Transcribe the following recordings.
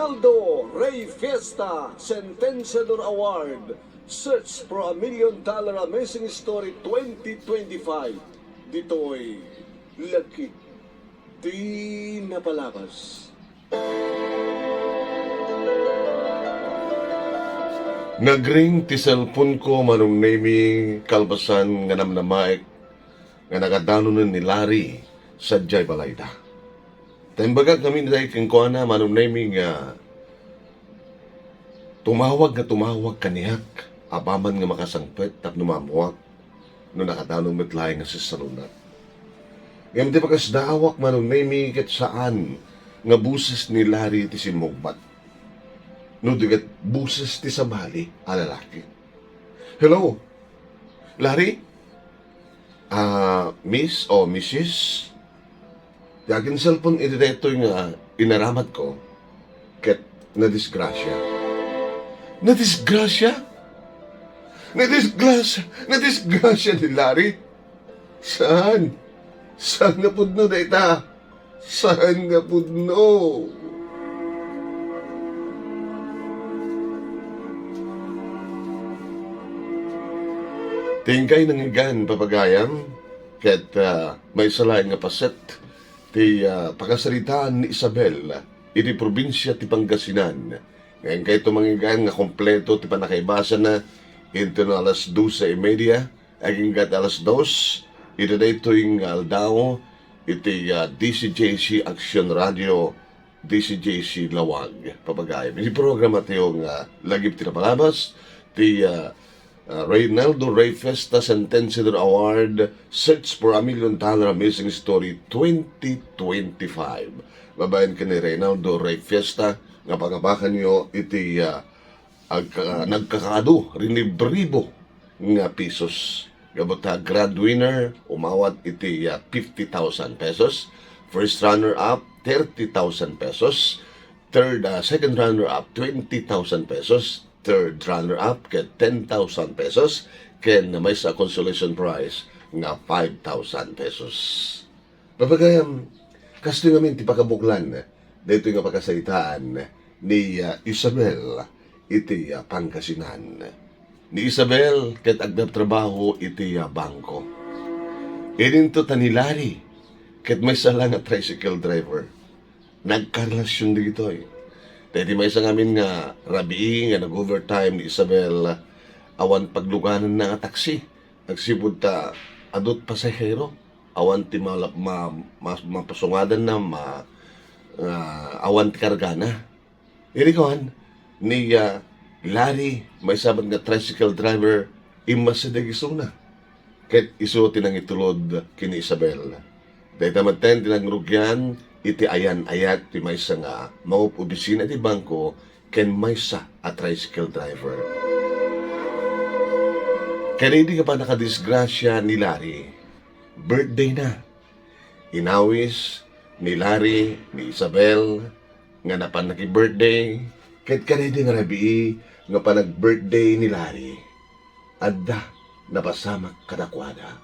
Reynaldo Rey Fiesta Sentenciador Award Search for a $1 Million Amazing Story 2025. Dito'y laki di napalabas. Nagring ti cellphone ko manong nami kalbasan nga namnamaik nga nakadanunan ni Larry sa Jay Balayda. Tembaga kami na kang kuana manong nami nga tumawag kanihak apaman nga makasangpet tap numamuak no nakadanong metlahay nga si salunat. Ngayon di pagkasdaawak manong nami kat saan nga buses ni Larry ti sinmugbat. No digat buses ti sabali a lalaki. Hello? Larry? Miss o Mrs.? Yakin cellphone iti nga inaramat ko ket nadisgrasya. Nadisgrasya? Nadisgrasya ni Larry? Saan? Saan nga pudno dayta? Saan nga pudno? Tingkay nangigan papagayam ket may salain nga paset ti pakasaritaan ni Isabel iti probinsya ti Pangasinan. Ngayon kay tumangigan nga kompleto ti panakaibasa na into na alas 12:30 aging gat alas 2 ito na ito yung aldaw iti DCJC Action Radio DCJC Lawag papagayam. Iti programa ti yung lagip ti napalabas ti Reynaldo Rey Fiesta Sentenciador Award Search for a $1 Million Amazing Story 2025. Babayan ka ni Reynaldo Rey Fiesta nga pagabakan nyo iti nagkakado rinibribo nga pesos. Gabot grad winner umawat iti 50,000 pesos. First runner up 30,000 pesos. Second runner up 20,000 pesos. Third runner-up ket 10,000 pesos ken may sa consolation prize nga 5,000 pesos. Papagayam, kasto ngamin ti pakabuklan dito nga pagkasaitaan ni Isabel iti Pangasinan. Ni Isabel ket agdab-trabaho iti bangko. Ininto tanilari ket may sala nga tricycle driver. Nagkarelasyon ditoy. Dahil may isang amin nga rabi nga nag-overtime ni Isabel awan pagluganan na nga taksi. Nagsibod ta adot pasahero. Awan ti mapasungadan na awan ti kargana. Irikawan ni Larry may sabat nga tricycle driver imas sa dagisuna. Ket iso tinang itulod kini Isabel. Dahil tamaten tinangrugyan iti ayan-ayat ti maysa nga maup obisina ti bangko ken maysa a tricycle driver. Kaya hindi ka pa nakadisgrasya ni Larry. Birthday na. Inawis ni Larry, ni Isabel, nga napan naki-birthday. Kahit kanidi nga rabi nga pa nag-birthday ni Larry. Adda napasamak kadakwada.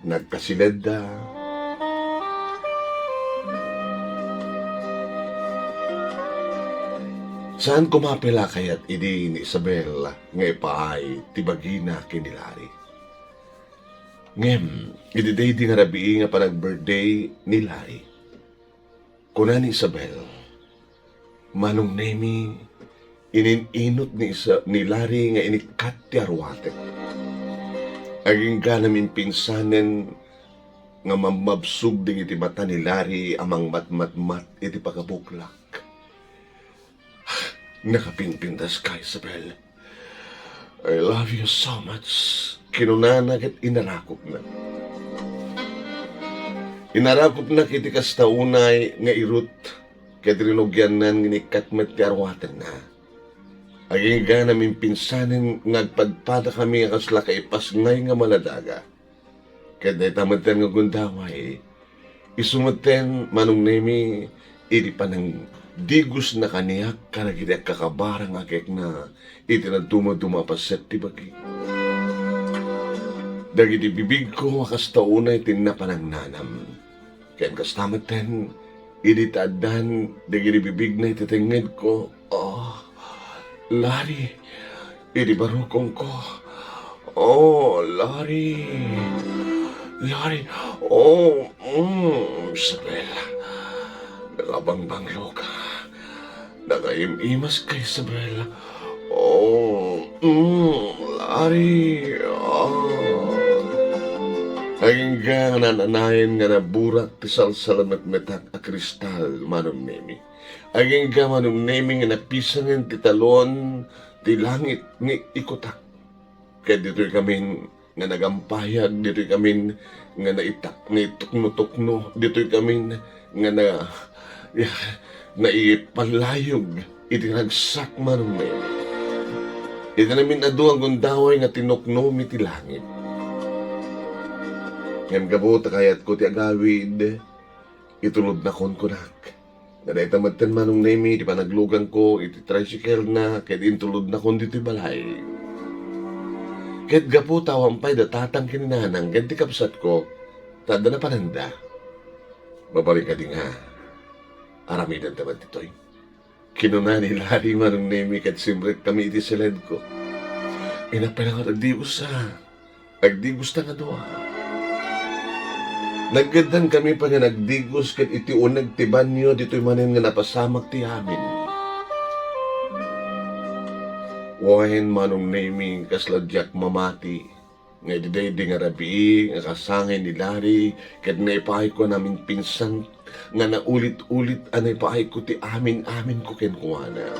Nagkasilid da. Saan kumapila kayat idi ni Isabel nga ipaay tibagina kini Larry. Ngem, ididay di nga rabi nga panag-birthday ni Larry. Kuna ni Isabel, manong nemi ininot ni Larry nga inikat ti arwatek. Aging ka namin pinsanen nga mamabsug ding iti mata ni Larry amang mat iti pagkabuklak. Nakapinpindas ka, Isabel. I love you so much. Kinunanag at inarakop na. Inarakop na kiti kastaunay nga irut ket rinugyan nan nginikat met ti arwatan na. Aging ga namin pinsanin ngagpadpada kami nga kasla kaipas ngay nga maladaga. Ket day tamaten nga gundaway. Isumuten manong nemi iti panang digus na kaniyak kanagidak kakabarang akek na itinagtuma-tumapaset ti bagi. Dagiti bibig ko makas taunay tinapanang nanam. Ken kastamaten iditadan, bibig na ititingid ko. Oh, Lari, idibarukong ko. Oh, Lari. Lari, oh, Isabel. Nakabangbanglo ka. Nakaimimas ka, Isabel. Oh, Lari. Oh. Aging nga nananayin nga naburak ti salsalamat metak a kristal, manong nemi. Aging nga manong nemi nga napisangin ti talon, ti langit ni ikutak. Kaya dito'y kami nga nagampayag, dito'y kami nga naitak, ni tukno-tukno, dito'y kami nga naipalayog, itinagsak manong nemi. Ito namin adu ang gundaway nga tinukno mi ti langit. Ngayon kabuta kayat ko ti agawid, itulod na kon kunak. Naday tamad manong nemi, di pa naglugan ko, iti tricycle na, kaya intulod na kon dito balay. Kahit gapo tawampay da tatang kininanang, kaya ti kapsat ko, tada na pananda. Babalik ka din nga, aramidan tamad dito'y. Kinuna ni Lari manong nemi, kahit simret kami iti siled ko. Inapalang agdigos na nga doa. Naggandan kami pa nga nagdigos kat iti unag ti banyo dito'y manin nga napasamak ti amin. Wahin manong naming kasladyak mamati, nga diday di nga rabi, nga kasangin ni Lari, kat naipahay ko namin pinsan, nga naulit-ulit anay pahay ko ti amin ko kenkuana.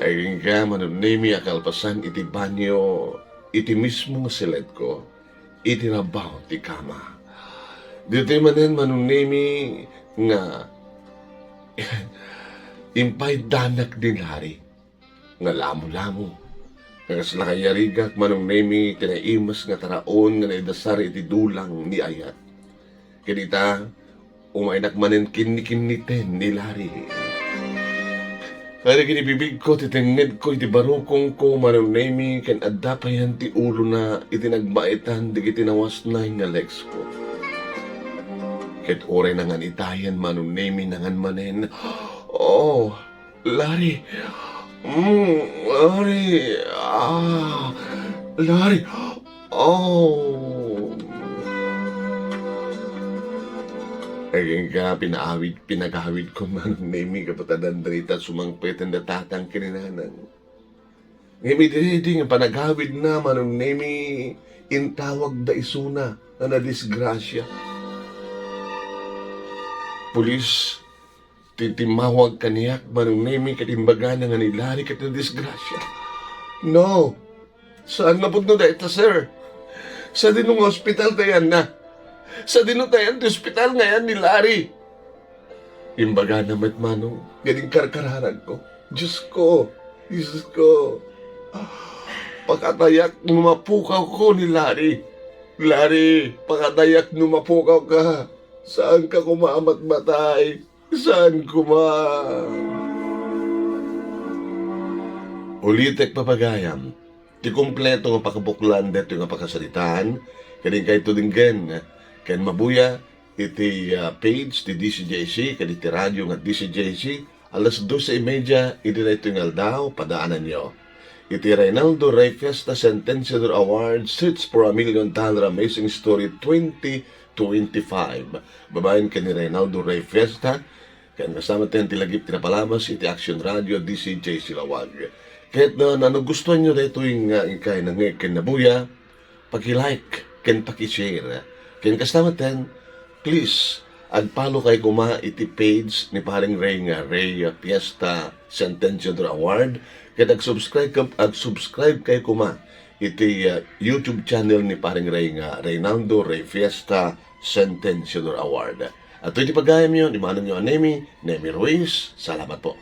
Ay nga manong naming akalpasan iti banyo, iti mismo nga silid ko. Itinabaw ti kama. Dito'y manen manunemi nga impay danak din Lari. Nga lamo-lamo. Nagaslakayarigak manunemi tinaimas nga taraon nga naidasar iti dulang ni ayat. Kinita, umainak manen kinikiniten ni Lari. Kaya kinibibig ko, titingid ko, iti barukong ko, manunemi, ken adapayan ti ulo na itinagbaitan, di kitinawas na nga legs ko. Ket oray nangan itayan, manunemi nangan manen. Oh, Lari. Lari. Lari. Oh. Aging ka, pinagawid ko manong nemi kapatadan darita sumangpetan na tatang kininanang. Ngimididi nga panagawid na manong nemi intawag da isuna na disgrasya. Pulis, titimawag kaniyak manong nemi katimbaga na nga nilari kat na disgrasya. No! Saan nga punto da ito, sir? Sa dinong hospital tayan na. Sa dinutayan di ospital ngayon ni Lari. Imbaga naman manong, galing karkararan ko. Diyos ko. Pakatayak numapukaw ko ni Lari. Lari, pakatayak numapukaw ka. Saan ka kumamat-matay? Saan Ulitek papagayam. Ti kumpleto nga pakabuklan dito nga pakasalitaan. Kaling kayo tudinggen. Ken mabuya, iti page ti DCJC, ken iti radyo nga DCJC, alas 12:30, iti na ito nga daw, padaanan nyo. Iti Reynaldo Rey Fiesta Sentenciador Award, Search for $1 Million Amazing Story 2025. Babayin ka ni Reynaldo Rey Fiesta, ken kasama tayo tilagip tinapalabas, iti Action Radio DCJC Lawag. Kahit na nagustuhan nyo na ito yung ikay ng ken nabuya, paki-like, ken paki-share. Ken kasama ten, please, agpalo kay kuma iti page ni paring Ray nga, Ray Fiesta Sentenciador Award. Kaya ag-subscribe kay kuma iti YouTube channel ni paring Ray nga, Reynaldo Rey Fiesta Sentenciador Award. At ito iti pagayam yun, imanan nyo Nemi Ruiz. Salamat po.